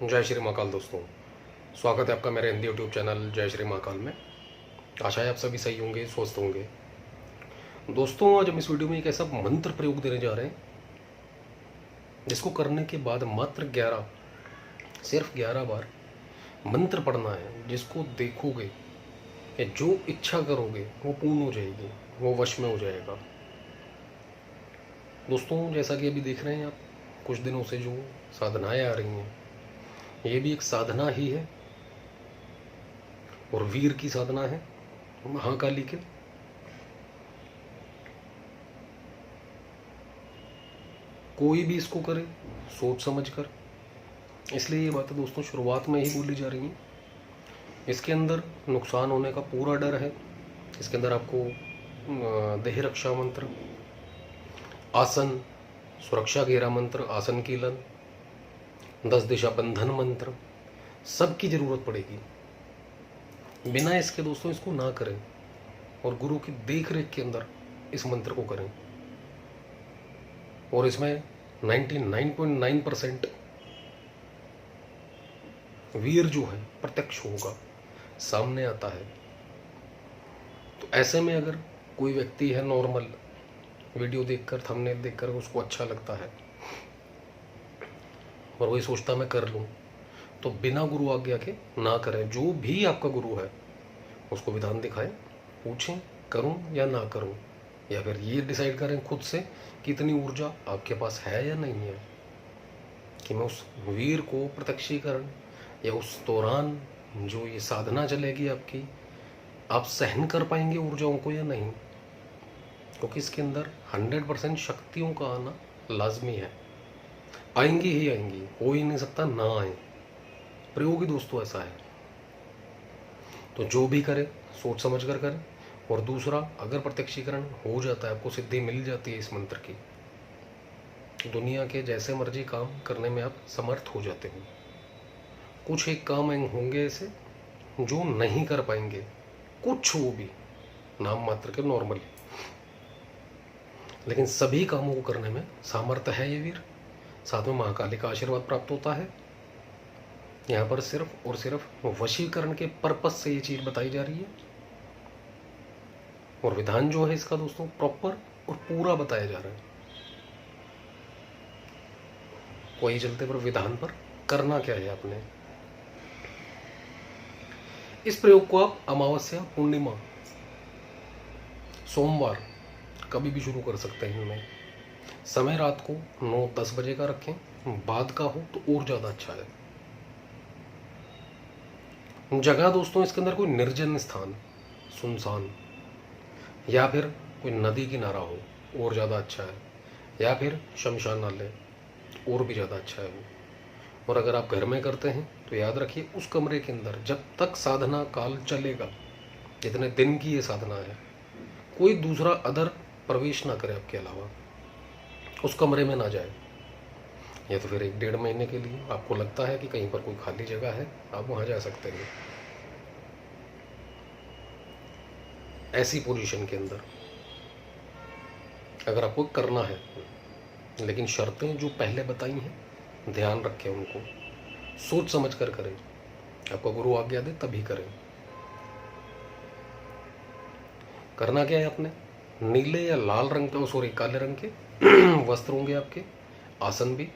जय श्री महाकाल दोस्तों, स्वागत है आपका मेरे हिंदी यूट्यूब चैनल जय श्री महाकाल में। आशा है आप सभी सही होंगे, स्वस्थ होंगे। दोस्तों, आज हम इस वीडियो में एक ऐसा मंत्र प्रयोग देने जा रहे हैं जिसको करने के बाद मात्र सिर्फ 11 बार मंत्र पढ़ना है। जिसको देखोगे या जो इच्छा करोगे वो पूर्ण हो जाएगी, वो वश में हो जाएगा। दोस्तों, जैसा कि अभी देख रहे हैं आप, कुछ दिनों से जो साधनाएं आ रही हैं, ये भी एक साधना ही है और वीर की साधना है, महाकाली के। कोई भी इसको करे सोच समझ कर। इसलिए ये बातें दोस्तों शुरुआत में ही बोली जा रही हैं। इसके अंदर नुकसान होने का पूरा डर है। इसके अंदर आपको देह रक्षा मंत्र, आसन, सुरक्षा घेरा मंत्र, आसन कीलन, 10 दिशा बंधन मंत्र, सबकी ज़रूरत पड़ेगी। बिना इसके दोस्तों इसको ना करें और गुरु की देख रेख के अंदर इस मंत्र को करें। और इसमें 99.9% वीर जो है प्रत्यक्ष होगा, सामने आता है। तो ऐसे में अगर कोई व्यक्ति है नॉर्मल, वीडियो देखकर, थंबनेल देखकर उसको अच्छा लगता है और वही सोचता मैं कर लूँ, तो बिना गुरु आज्ञा के ना करें। जो भी आपका गुरु है उसको विधान दिखाएं, पूछें करूं या ना करूं, या फिर ये डिसाइड करें खुद से कि इतनी ऊर्जा आपके पास है या नहीं है कि मैं उस वीर को प्रत्यक्षीकरण या उस दौरान जो ये साधना चलेगी आपकी, आप सहन कर पाएंगे ऊर्जाओं को या नहीं। क्योंकि इसके अंदर 100% शक्तियों का आना लाजमी है। आएंगी ही आएंगी, हो ही नहीं सकता ना आए। प्रयोग ही दोस्तों ऐसा है। तो जो भी करे सोच समझ कर करें। और दूसरा, अगर प्रत्यक्षीकरण हो जाता है, आपको सिद्धि मिल जाती है इस मंत्र की, दुनिया के जैसे मर्जी काम करने में आप समर्थ हो जाते हो। कुछ एक काम होंगे ऐसे जो नहीं कर पाएंगे, कुछ वो भी नाम मात्र के नॉर्मली, लेकिन सभी कामों को करने में सामर्थ्य है ये वीर। साथ में महाकाली का आशीर्वाद प्राप्त होता है। यहाँ पर सिर्फ और सिर्फ वशीकरण के पर्पस से ये चीज बताई जा रही है। और विधान जो है इसका दोस्तों प्रॉपर और पूरा बताया जा रहा है। वही चलते पर विधान पर करना क्या है आपने। इस प्रयोग को आप अमावस्या, पूर्णिमा, सोमवार कभी भी शुरू कर सकते हैं इनमें। समय रात को 9-10 बजे का रखें, बाद का हो तो और ज़्यादा अच्छा है। जगह दोस्तों इसके अंदर कोई निर्जन स्थान, सुनसान, या फिर कोई नदी किनारा हो और ज़्यादा अच्छा है, या फिर शमशानालय और भी ज़्यादा अच्छा है वो। और अगर आप घर में करते हैं तो याद रखिए उस कमरे के अंदर जब तक साधना काल चलेगा, जितने दिन की ये साधना है, कोई दूसरा अदर प्रवेश ना करे आपके अलावा, उस कमरे में ना जाए। या तो फिर 1-1.5 महीने के लिए आपको लगता है कि कहीं पर कोई खाली जगह है, आप वहां जा सकते हैं। ऐसी पोजीशन के अंदर अगर आपको करना है, लेकिन शर्तें जो पहले बताई हैं ध्यान रखें, उनको सोच समझ कर करें। आपका गुरु आज्ञा दे तभी करें। करना क्या है आपने, नीले या लाल रंग के, सॉरी काले रंग के वस्त्र होंगे आपके। आसन भी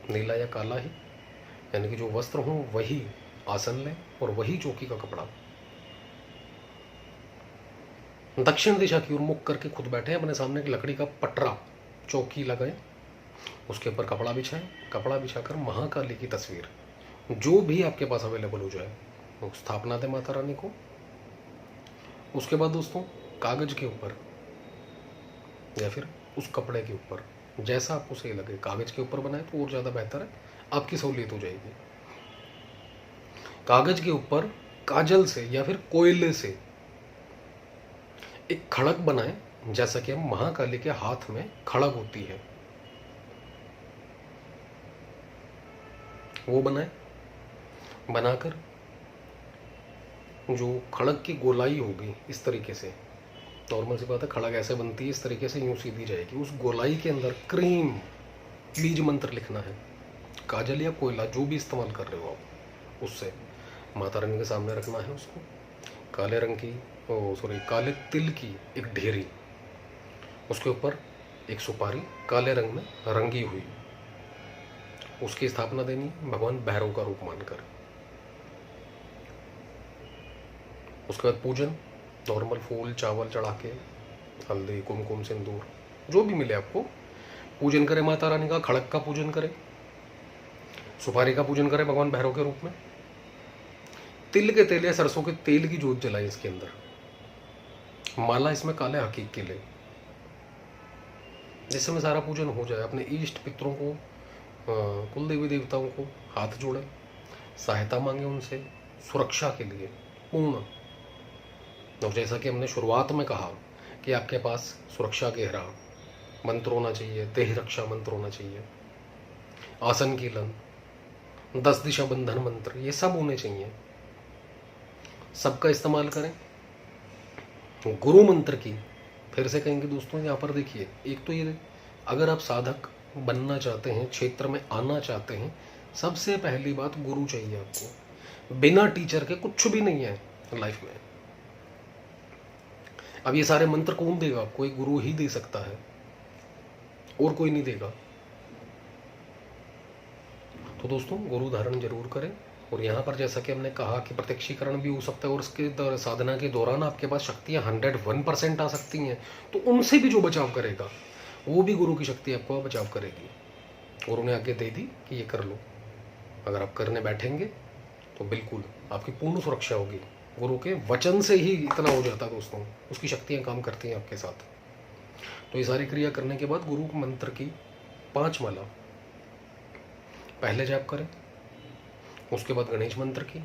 नीला या काला ही, यानी कि जो वस्त्र हों वही आसन लें और वही चौकी का कपड़ा। दक्षिण दिशा की ओर मुख करके खुद बैठे, अपने सामने एक लकड़ी का पटरा चौकी लगाएं, उसके ऊपर कपड़ा बिछाएं। कपड़ा बिछाकर महाकाली की तस्वीर जो भी आपके पास अवेलेबल हो जाए वो स्थापना दें माता रानी को। उसके बाद दोस्तों कागज के ऊपर या फिर उस कपड़े के ऊपर, जैसा आपको सही लगे, कागज के ऊपर बनाए तो और ज़्यादा बेहतर है, आपकी सहूलियत हो जाएगी। कागज के ऊपर काजल से या फिर कोयले से एक खड़क बनाए, जैसा कि हम महाकाली के हाथ में खड़क होती है वो बनाए। बनाकर जो खड़क की गोलाई होगी इस तरीके से, नॉर्मल सी बात है, खड़क ऐसे बनती है, इस तरीके से यूं सीधी जाएगी। उस गोलाई के अंदर क्रीम बीज मंत्र लिखना है। काजल या कोयला जो भी इस्तेमाल कर रहे हो आप, उससे माता रानी के सामने रखना है उसको। काले रंग की काले तिल की एक ढेरी, उसके ऊपर एक सुपारी काले रंग में रंगी हुई, उसकी स्थापना देनी भगवान भैरव का रूप मानकर। उसके बाद पूजन, नॉर्मल फूल चावल चढ़ा के, हल्दी कुमकुम सिंदूर जो भी मिले आपको, पूजन करें माता रानी का। खड़क का पूजन करें, सुपारी का पूजन करें भगवान भैरव के रूप में। तिल के तेल या सरसों के तेल की जोत जलाएं इसके अंदर। माला इसमें काले हकीक के लिए, जिस समय सारा पूजन हो जाए अपने इष्ट पितरों को, कुल देवी देवताओं को हाथ जोड़े, सहायता मांगे उनसे सुरक्षा के लिए पूर्ण। और जैसा कि हमने शुरुआत में कहा कि आपके पास सुरक्षा घेरा मंत्र होना चाहिए, देह रक्षा मंत्र होना चाहिए, आसन कीलन, 10 दिशा बंधन मंत्र, ये सब होने चाहिए। सबका इस्तेमाल करें। गुरु मंत्र की फिर से कहेंगे दोस्तों, यहाँ पर देखिए, एक तो ये अगर आप साधक बनना चाहते हैं, क्षेत्र में आना चाहते हैं, सबसे पहली बात गुरु चाहिए आपको। बिना टीचर के कुछ भी नहीं है लाइफ में। अब ये सारे मंत्र कौन देगा आपको? एक गुरु ही दे सकता है, और कोई नहीं देगा। तो दोस्तों गुरु धारण जरूर करें। और यहाँ पर जैसा कि हमने कहा कि प्रत्यक्षीकरण भी हो सकता है, और उसके साधना के दौरान आपके पास शक्तियाँ 101% आ सकती हैं, तो उनसे भी जो बचाव करेगा वो भी गुरु की शक्ति आपको बचाव करेगी। और उन्हें आगे दे दी कि ये कर लो। अगर आप करने बैठेंगे तो बिल्कुल आपकी पूर्ण सुरक्षा होगी। गुरु के वचन से ही इतना हो जाता है दोस्तों, उसकी शक्तियाँ काम करती हैं आपके साथ। तो ये सारी क्रिया करने के बाद गुरु मंत्र की 5 माला पहले जाप करें। उसके बाद गणेश मंत्र की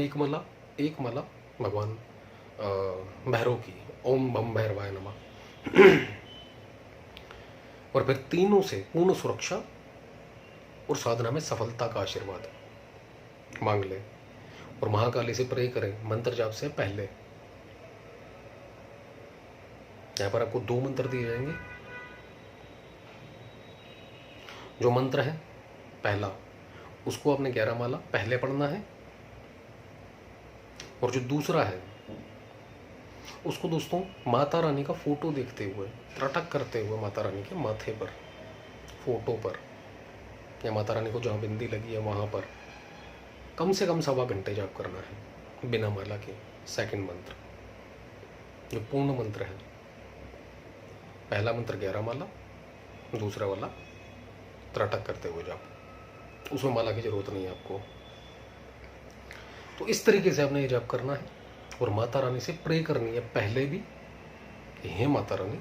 एक माला भगवान भैरव की, ओम बम भैरवाय नमः। और फिर तीनों से पूर्ण सुरक्षा और साधना में सफलता का आशीर्वाद मांग ले। और महाकाली से प्रे करें मंत्र जाप से पहले। यहां पर आपको 2 मंत्र दिए जाएंगे। जो मंत्र है पहला, उसको आपने 11 माला पहले पढ़ना है। और जो दूसरा है उसको दोस्तों माता रानी का फोटो देखते हुए, त्रटक करते हुए माता रानी के माथे पर, फोटो पर, या माता रानी को जहाँ बिंदी लगी है वहाँ पर कम से कम 1.25 घंटे जाप करना है बिना माला के। सेकंड मंत्र जो पूर्ण मंत्र है, पहला मंत्र 11 माला, दूसरा वाला त्रटक करते हुए जाप, उसमें माला की जरूरत नहीं है आपको। तो इस तरीके से आपने ये जाप करना है। और माता रानी से प्रे करनी है पहले भी कि हे माता रानी,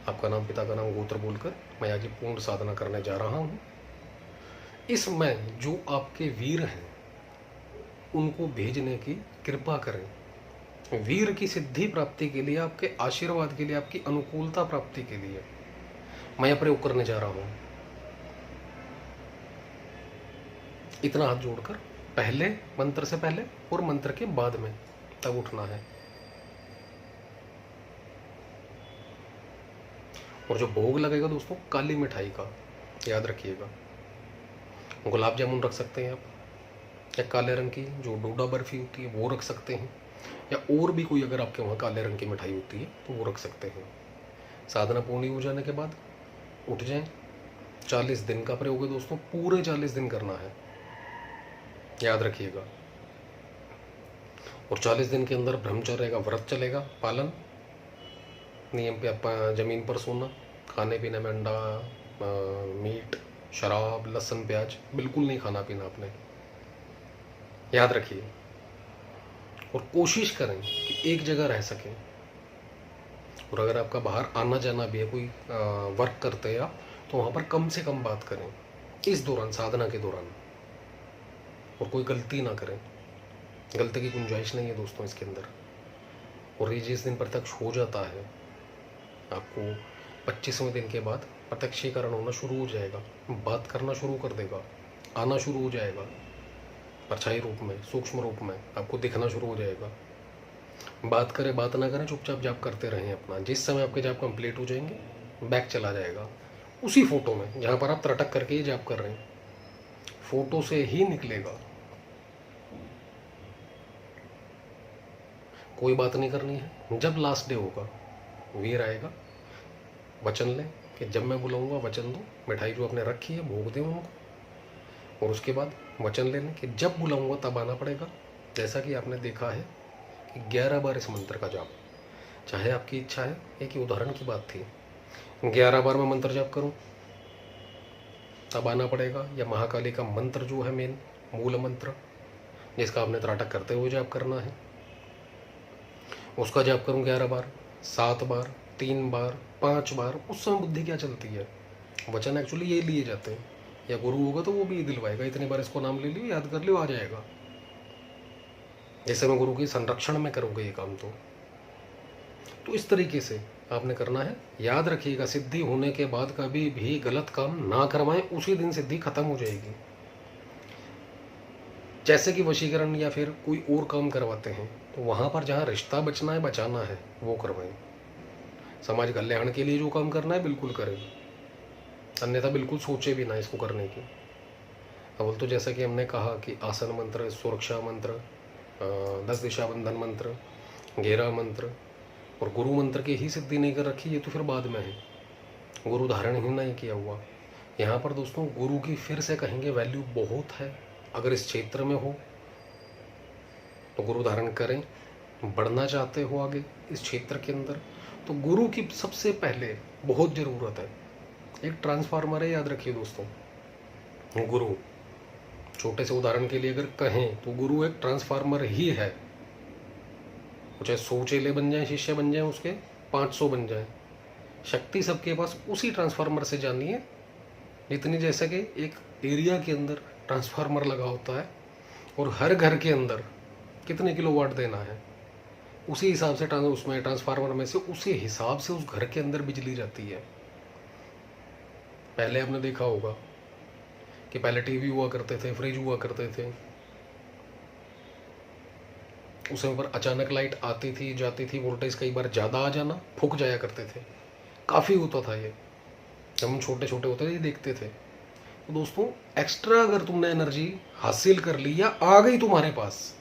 आपका नाम, पिता का नाम, गोत्र बोलकर मैं आज पूर्ण साधना करने जा रहा हूँ। इसमें जो आपके वीर हैं उनको भेजने की कृपा करें। वीर की सिद्धि प्राप्ति के लिए, आपके आशीर्वाद के लिए, आपकी अनुकूलता प्राप्ति के लिए मैं यह प्रयोग करने जा रहा हूँ। इतना हाथ जोड़कर पहले मंत्र से पहले और मंत्र के बाद में तब उठना है। और जो भोग लगेगा दोस्तों काली मिठाई का, याद रखिएगा। गुलाब जामुन रख सकते हैं आप, या काले रंग की जो डोडा बर्फी होती है वो रख सकते हैं, या और भी कोई अगर आपके वहाँ काले रंग की मिठाई होती है तो वो रख सकते हैं। साधना पूर्ण हो जाने के बाद उठ जाएं। 40 दिन का प्रयोग है दोस्तों, पूरे 40 दिन करना है, याद रखिएगा। और 40 दिन के अंदर ब्रह्मचर्य का व्रत चलेगा, पालन, नियम पे आप जमीन पर सोना, खाने पीने में अंडा, मीट, शराब, लहसुन, प्याज बिल्कुल नहीं खाना पीना आपने, याद रखिए। और कोशिश करें कि एक जगह रह सकें। और अगर आपका बाहर आना जाना भी है, कोई वर्क करते हैं आप, तो वहाँ पर कम से कम बात करें इस दौरान, साधना के दौरान। और कोई गलती ना करें, गलती की गुंजाइश नहीं है दोस्तों इसके अंदर। और ये जिस दिन प्रत्यक्ष हो जाता है, आपको 25वें दिन के बाद प्रत्यक्षीकरण होना शुरू हो जाएगा, बात करना शुरू कर देगा, आना शुरू हो जाएगा, परछाई रूप में, सूक्ष्म रूप में आपको दिखना शुरू हो जाएगा। बात करें बात ना करें, चुपचाप जाप करते रहें अपना। जिस समय आपके जाप कंप्लीट हो जाएंगे, बैक चला जाएगा उसी फोटो में जहाँ पर आप त्रटक करके ये जाप कर रहे हैं। फोटो से ही निकलेगा। कोई बात नहीं करनी है। जब लास्ट डे होगा, वीर आएगा, वचन ले कि जब मैं बुलाऊंगा वचन दो, मिठाई जो आपने रखी है भोग दे उनको, और उसके बाद वचन लेने कि जब बुलाऊंगा तब आना पड़ेगा। जैसा कि आपने देखा है कि 11 बार इस मंत्र का जाप, चाहे आपकी इच्छा है, एक ही उदाहरण की बात थी, 11 बार मैं मंत्र जाप करूं तब आना पड़ेगा, या महाकाली का मंत्र जो है मेन मूल मंत्र जिसका आपने त्राटक करते हुए जाप करना है, उसका जाप करूं 11 बार, 7 बार, 3 बार, 5 बार, उस समय बुद्धि क्या चलती है? वचन एक्चुअली ये लिए जाते हैं, या गुरु होगा तो वो भी दिलवाएगा, इतनी बार इसको नाम ले लियो, याद कर लियो, आ जाएगा। जैसे मैं गुरु के संरक्षण में करूँगा ये काम, तो इस तरीके से आपने करना है। याद रखिएगा, सिद्धि होने के बाद कभी भी गलत काम ना करवाएं, उसी दिन सिद्धि खत्म हो जाएगी। जैसे कि वशीकरण या फिर कोई और काम करवाते हैं, तो वहाँ पर जहाँ रिश्ता बचना है, बचाना है, वो करवाएं। समाज कल्याण के लिए जो काम करना है बिल्कुल करें, अन्यथा बिल्कुल सोचे भी ना इसको करने की। अव्वल तो जैसा कि हमने कहा कि आसन मंत्र, सुरक्षा मंत्र, 10 दिशा बंधन मंत्र, घेरा मंत्र और गुरु मंत्र की ही सिद्धि नहीं कर रखी, ये तो फिर बाद में है, गुरु धारण ही नहीं किया हुआ। यहाँ पर दोस्तों गुरु की फिर से कहेंगे वैल्यू बहुत है। अगर इस क्षेत्र में हो तो गुरु धारण करें, बढ़ना चाहते हो आगे इस क्षेत्र के अंदर, तो गुरु की सबसे पहले बहुत ज़रूरत है। एक ट्रांसफार्मर है, याद रखिए दोस्तों। गुरु, छोटे से उदाहरण के लिए अगर कहें तो गुरु एक ट्रांसफार्मर ही है। चाहे 100 चेले बन जाएं, शिष्य बन जाएं, उसके 500 बन जाएं, शक्ति सबके पास उसी ट्रांसफार्मर से जानी है जितनी, जैसे कि एक एरिया के अंदर ट्रांसफार्मर लगा होता है और हर घर के अंदर कितने किलोवाट देना है, उसी हिसाब से उसमें ट्रांसफार्मर में से उसी हिसाब से उस घर के अंदर बिजली जाती है। पहले आपने देखा होगा कि पहले टीवी हुआ करते थे, फ्रिज हुआ करते थे, उस समय पर अचानक लाइट आती थी, जाती थी, वोल्टेज कई बार ज़्यादा आ जाना, फूक जाया करते थे, काफ़ी होता था ये। जब हम छोटे छोटे होते थे ये देखते थे। तो दोस्तों एक्स्ट्रा अगर तुमने एनर्जी हासिल कर ली या आ गई तुम्हारे पास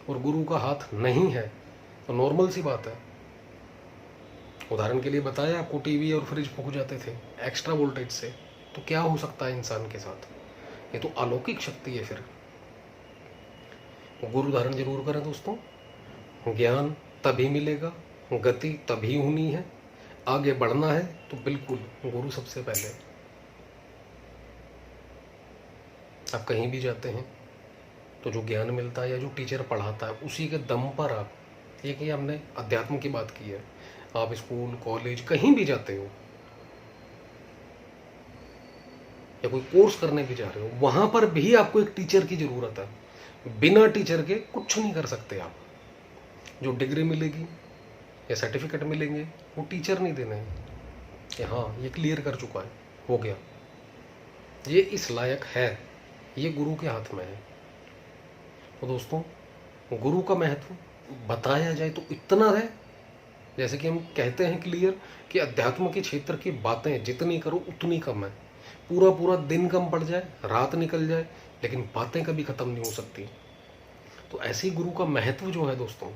और गुरु का हाथ नहीं है, तो नॉर्मल सी बात है। उदाहरण के लिए बताया आपको, टीवी और फ्रिज फूक जाते थे एक्स्ट्रा वोल्टेज से, तो क्या हो सकता है इंसान के साथ? ये तो अलौकिक शक्ति है। फिर गुरु धारण जरूर करें दोस्तों, ज्ञान तभी मिलेगा, गति तभी होनी है, आगे बढ़ना है तो बिल्कुल गुरु सबसे पहले। आप कहीं भी जाते हैं तो जो ज्ञान मिलता है या जो टीचर पढ़ाता है उसी के दम पर आप, एक ही हमने अध्यात्म की बात की है, आप स्कूल कॉलेज कहीं भी जाते हो या कोई कोर्स करने भी जा रहे हो, वहां पर भी आपको एक टीचर की जरूरत है। बिना टीचर के कुछ नहीं कर सकते आप। जो डिग्री मिलेगी या सर्टिफिकेट मिलेंगे वो टीचर नहीं देने कि हाँ ये क्लियर कर चुका है, हो गया, ये इस लायक है, ये गुरु के हाथ में है। तो दोस्तों गुरु का महत्व बताया जाए तो इतना है, जैसे कि हम कहते हैं क्लियर कि अध्यात्म के क्षेत्र की बातें जितनी करो उतनी कम है। पूरा पूरा दिन कम पड़ जाए, रात निकल जाए, लेकिन बातें कभी खत्म नहीं हो सकती। तो ऐसे गुरु का महत्व जो है दोस्तों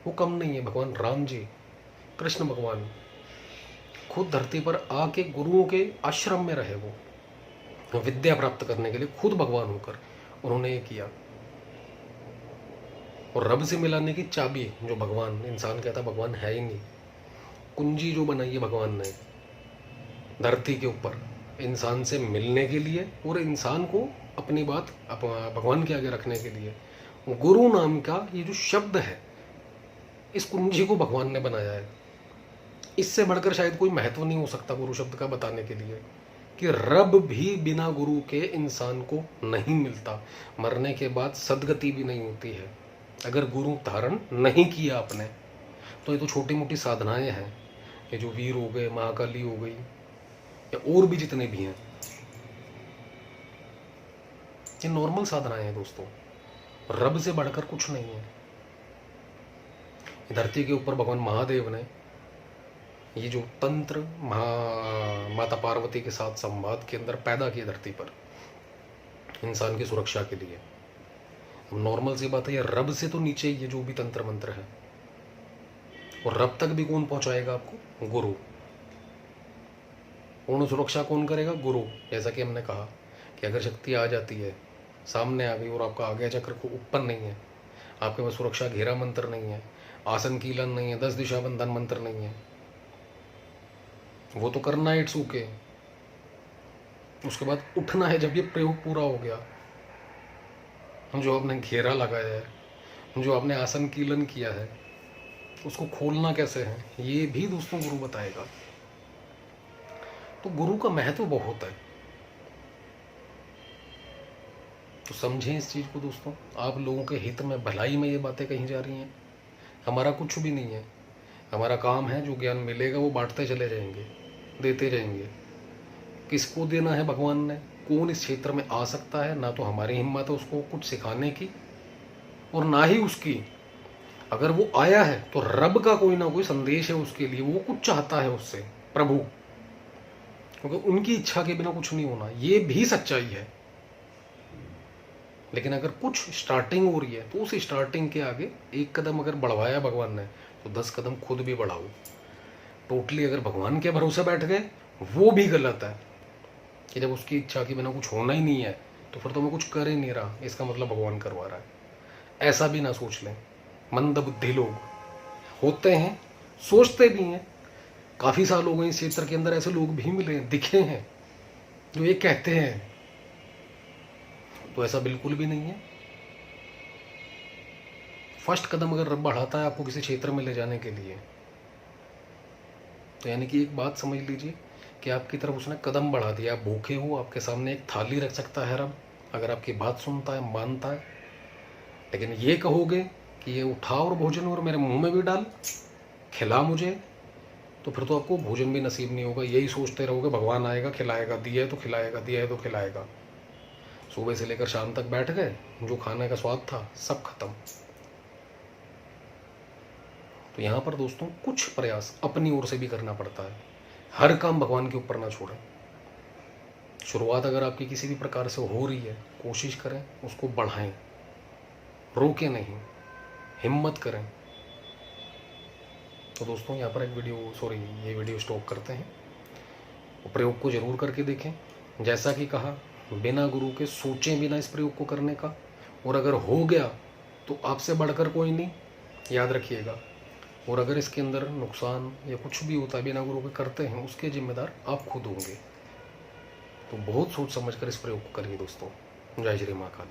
वो कम नहीं है। भगवान राम जी, कृष्ण भगवान खुद धरती पर आके गुरुओं के आश्रम में रहे, वो विद्या प्राप्त करने के लिए खुद भगवान होकर उन्होंने ये किया। और रब से मिलाने की चाबी जो भगवान, इंसान कहता भगवान है ही नहीं, कुंजी जो बनाई है भगवान ने धरती के ऊपर इंसान से मिलने के लिए और इंसान को अपनी बात भगवान के आगे रखने के लिए, गुरु नाम का ये जो शब्द है, इस कुंजी को भगवान ने बनाया है। इससे बढ़कर शायद कोई महत्व नहीं हो सकता गुरु शब्द का बताने के लिए, कि रब भी बिना गुरु के इंसान को नहीं मिलता, मरने के बाद सदगति भी नहीं होती है अगर गुरु धारण नहीं किया आपने। तो ये तो छोटी मोटी साधनाएं हैं, ये जो वीर हो गए, महाकाली हो गई, या और भी जितने भी हैं, ये नॉर्मल साधनाएं हैं दोस्तों, रब से बढ़कर कुछ नहीं है। धरती के ऊपर भगवान महादेव ने ये जो तंत्र माता पार्वती के साथ संवाद के अंदर पैदा किए धरती पर, इंसान की सुरक्षा के लिए। अब नॉर्मल सी बात है, ये रब से तो नीचे ही ये जो भी तंत्र मंत्र है, और रब तक भी कौन पहुंचाएगा आपको? गुरु। पूर्ण सुरक्षा कौन करेगा? गुरु। जैसा कि हमने कहा कि अगर शक्ति आ जाती है, सामने आ गई और आपका आज्ञा चक्र को ऊपर नहीं है, आपके पास सुरक्षा घेरा मंत्र नहीं है, आसन कीलन नहीं है, 10 दिशा बंधन मंत्र नहीं है, वो तो करना है, इट्स ओके। उसके बाद उठना है जब ये प्रयोग पूरा हो गया। जो आपने घेरा लगाया है, जो आपने आसन कीलन किया है, उसको खोलना कैसे है, ये भी दोस्तों गुरु बताएगा। तो गुरु का महत्व बहुत है। तो समझें इस चीज को दोस्तों। आप लोगों के हित में, भलाई में ये बातें कही जा रही हैं। हमारा कुछ भी नहीं है, हमारा काम है जो ज्ञान मिलेगा वो बांटते चले जाएंगे, देते जाएंगे। किसको देना है भगवान ने, कौन इस क्षेत्र में आ सकता है, ना तो हमारी हिम्मत है उसको कुछ सिखाने की, और ना ही उसकी। अगर वो आया है तो रब का कोई ना कोई संदेश है उसके लिए, वो कुछ चाहता है उससे, प्रभु, क्योंकि उनकी इच्छा के बिना कुछ नहीं होना, ये भी सच्चाई है। लेकिन अगर कुछ स्टार्टिंग हो रही है तो उस स्टार्टिंग के आगे एक कदम अगर बढ़वाया भगवान ने तो 10 कदम खुद भी बढ़ाओ। टोटली अगर भगवान के भरोसे बैठ गए वो भी गलत है, कि जब उसकी इच्छा के बिना कुछ होना ही नहीं है तो फिर तो मैं कुछ कर ही नहीं रहा, इसका मतलब भगवान करवा रहा है। ऐसा भी ना सोच लें। मंद बुद्धि लोग होते हैं, सोचते भी हैं। काफी साल हो गए इस क्षेत्र के अंदर, ऐसे लोग भी मिले, दिखे हैं जो ये कहते हैं, तो ऐसा बिल्कुल भी नहीं है। फर्स्ट कदम अगर रब बढ़ाता है आपको किसी क्षेत्र में ले जाने के लिए, तो यानी कि एक बात समझ लीजिए कि आपकी तरफ उसने कदम बढ़ा दिया। आप भूखे हो, आपके सामने एक थाली रख सकता है रब, अगर आपकी बात सुनता है, मानता है। लेकिन ये कहोगे कि ये उठा और भोजन और मेरे मुंह में भी डाल, खिला मुझे, तो फिर तो आपको भोजन भी नसीब नहीं होगा। यही सोचते रहोगे भगवान आएगा खिलाएगा, दिया है तो खिलाएगा, दिया है तो खिलाएगा। सुबह से लेकर शाम तक बैठ गए, जो खाने का स्वाद था सब खत्म। तो यहां पर दोस्तों कुछ प्रयास अपनी ओर से भी करना पड़ता है। हर काम भगवान के ऊपर ना छोड़ें। शुरुआत अगर आपकी किसी भी प्रकार से हो रही है, कोशिश करें उसको बढ़ाएं, रोके नहीं, हिम्मत करें। तो दोस्तों यहाँ पर ये वीडियो स्टॉप करते हैं। प्रयोग को जरूर करके देखें। जैसा कि कहा, बिना गुरु के सोचें बिना इस प्रयोग को करने का, और अगर हो गया तो आपसे बढ़कर कोई नहीं, याद रखिएगा। और अगर इसके अंदर नुकसान या कुछ भी होता है बिना गुरु के करते हैं, उसके जिम्मेदार आप खुद होंगे। तो बहुत सोच समझ कर इस प्रयोग को करिए दोस्तों। जय श्री महाकाल।